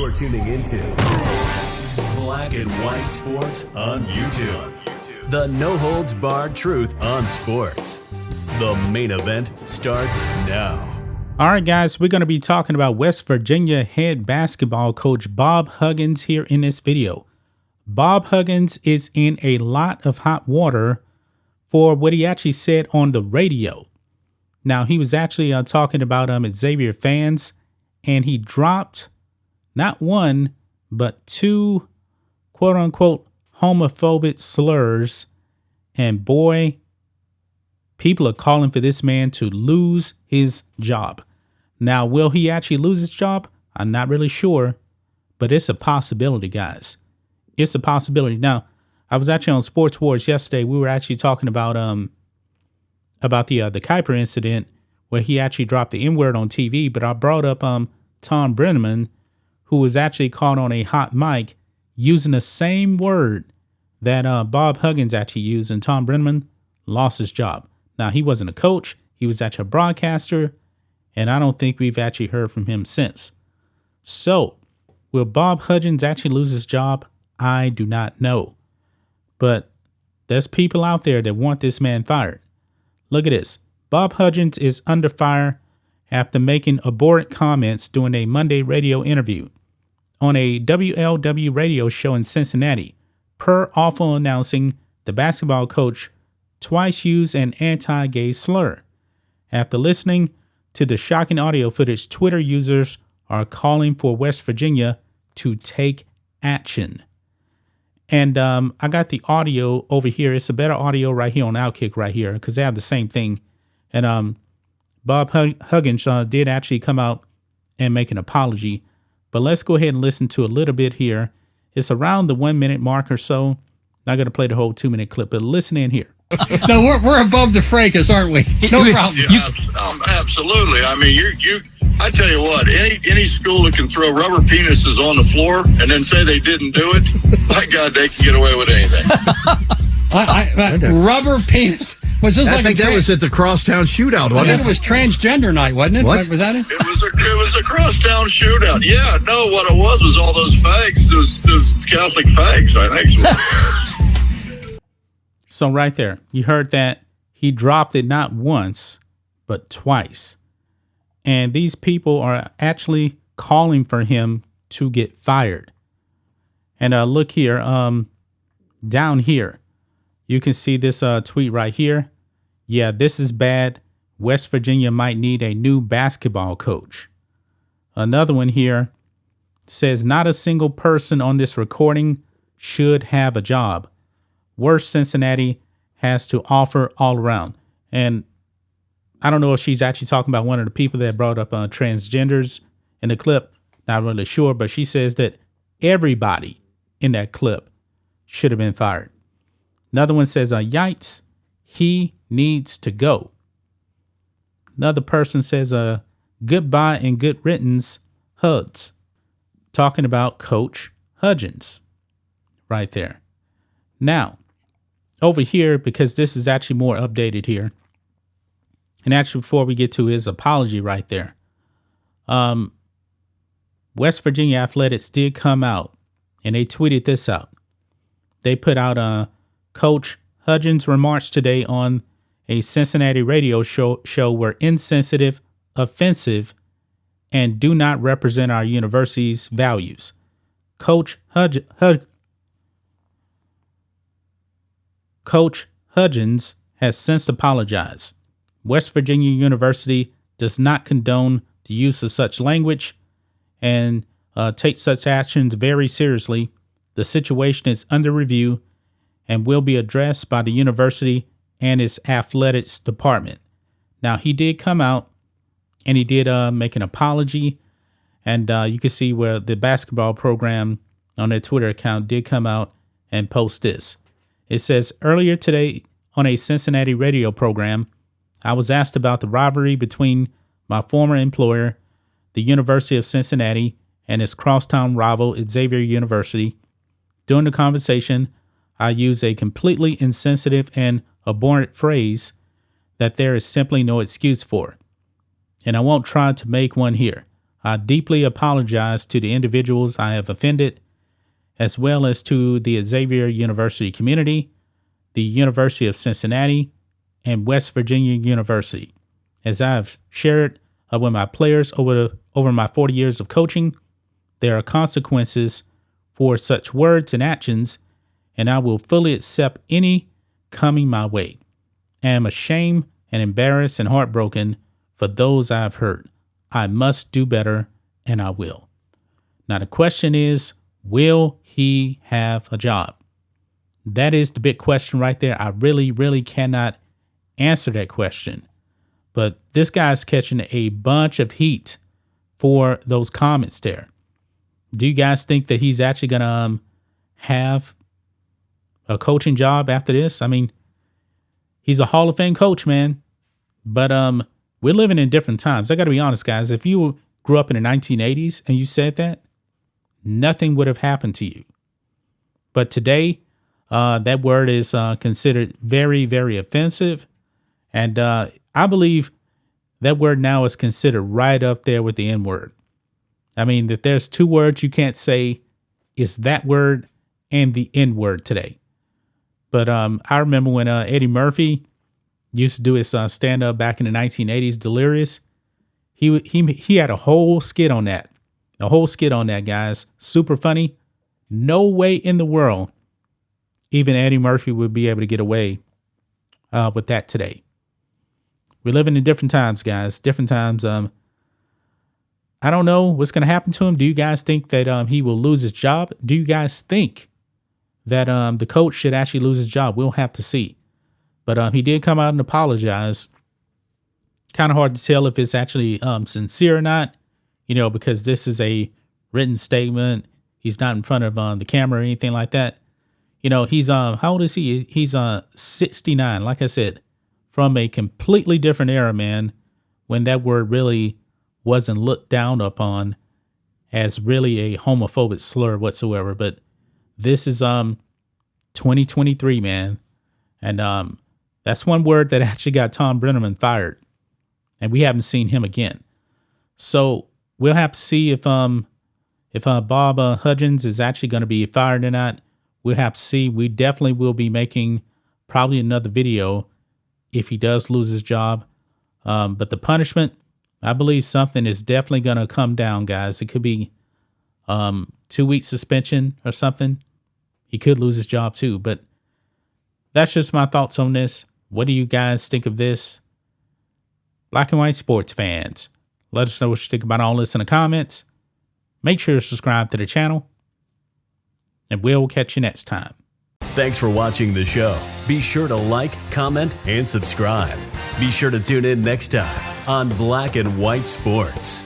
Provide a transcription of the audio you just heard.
You're tuning into Black and White Sports on YouTube. The no-holds-barred truth on sports. The main event starts now. All right, guys, we're going to be talking about West Virginia head basketball coach Bob Huggins here in this video. Bob Huggins is in a lot of hot water for what he actually said on the radio. Now, he was actually talking about Xavier fans, and he dropped not one, but two quote-unquote homophobic slurs. And boy, people are calling for this man to lose his job. Now, will he actually lose his job? I'm not really sure, but it's a possibility, guys. It's a possibility. Now, I was actually on Sports Wars yesterday. We were actually talking about the Kuiper incident where he actually dropped the N-word on TV. But I brought up Tom Brenneman, who was actually caught on a hot mic using the same word that Bob Huggins actually used, and Tom Brenneman lost his job. Now, he wasn't a coach. He was actually a broadcaster, and I don't think we've actually heard from him since. So, will Bob Huggins actually lose his job? I do not know. But there's people out there that want this man fired. Look at this. Bob Huggins is under fire after making abhorrent comments during a Monday radio interview on a WLW radio show in Cincinnati, per awful announcing the basketball coach twice used an anti-gay slur. After listening to the shocking audio footage, Twitter users are calling for West Virginia to take action. And I got the audio over here. It's a better audio right here on Outkick right here because they have the same thing. And Bob Huggins did actually come out and make an apology. But let's go ahead and listen to a little bit here. It's around the 1 minute mark or so. Not going to play the whole 2 minute clip, but listen in here. No, we're above the fracas, aren't we? No problem. Yeah, absolutely. I mean, I tell you what, any school that can throw rubber penises on the floor and then say they didn't do it, my God, they can get away with anything. Rubber penis. Was this I think that was at the Crosstown Shootout, wasn't it? It was transgender night, wasn't it? What? Was that it? It was a crosstown shootout. Yeah, no, what it was all those fags, those Catholic fags, I think. So right there, you heard that he dropped it not once, but twice. And these people are actually calling for him to get fired. And look here, down here, you can see this tweet right here. Yeah, this is bad. West Virginia might need a new basketball coach. Another one here says not a single person on this recording should have a job. Worst Cincinnati has to offer all around. And I don't know if she's actually talking about one of the people that brought up transgenders in the clip. Not really sure, but she says that everybody in that clip should have been fired. Another one says, yikes, he needs to go. Another person says, goodbye and good riddance, Huds. Talking about Coach Huggins right there. Now, over here, because this is actually more updated here, and actually before we get to his apology right there, West Virginia Athletics did come out and they tweeted this out. They put out Coach Huggins' remarks today on a Cincinnati radio show were insensitive, offensive, and do not represent our university's values. Coach Huggins has since apologized. West Virginia University does not condone the use of such language and takes such actions very seriously. The situation is under review and will be addressed by the university and its athletics department. Now, he did come out and he did make an apology. And you can see where the basketball program on their Twitter account did come out and post this. It says, earlier today on a Cincinnati radio program, I was asked about the rivalry between my former employer, the University of Cincinnati, and its crosstown rival, Xavier University. During the conversation, I used a completely insensitive and abhorrent phrase that there is simply no excuse for. And I won't try to make one here. I deeply apologize to the individuals I have offended, as well as to the Xavier University community, the University of Cincinnati, and West Virginia University. As I've shared with my players over my 40 years of coaching, there are consequences for such words and actions, and I will fully accept any coming my way. I am ashamed and embarrassed and heartbroken for those I've hurt. I must do better, and I will. Now, the question is, will he have a job? That is the big question right there. I really, really cannot answer that question. But this guy's catching a bunch of heat for those comments there. Do you guys think that he's actually going to have a coaching job after this? I mean, he's a Hall of Fame coach, man. But we're living in different times. I got to be honest, guys. If you grew up in the 1980s and you said that, nothing would have happened to you. But today, that word is considered very, very offensive. And I believe that word now is considered right up there with the N word. I mean, if there's two words you can't say, it's that word and the N word today. But I remember when Eddie Murphy used to do his stand up back in the 1980s, Delirious. He had a whole skit on that. A whole skit on that, guys. Super funny. No way in the world even Eddie Murphy would be able to get away with that today. We're living in different times, guys. Different times. I don't know what's going to happen to him. Do you guys think that he will lose his job? Do you guys think that the coach should actually lose his job? We'll have to see. But he did come out and apologize. Kind of hard to tell if it's actually sincere or not, because this is a written statement. He's not in front of the camera or anything like that. He's how old is he? He's 69. Like I said, from a completely different era, man, when that word really wasn't looked down upon as really a homophobic slur whatsoever. But this is 2023, man. And that's one word that actually got Tom Brenneman fired. And we haven't seen him again. So we'll have to see if Bob Huggins is actually going to be fired or not. We'll have to see. We definitely will be making probably another video if he does lose his job. But the punishment, I believe something is definitely going to come down, guys. It could be 2-week suspension or something. He could lose his job too. But that's just my thoughts on this. What do you guys think of this? Black and white sports fans, let us know what you think about all this in the comments. Make sure to subscribe to the channel, and we'll catch you next time. Thanks for watching the show. Be sure to like, comment, and subscribe. Be sure to tune in next time on Black and White Sports.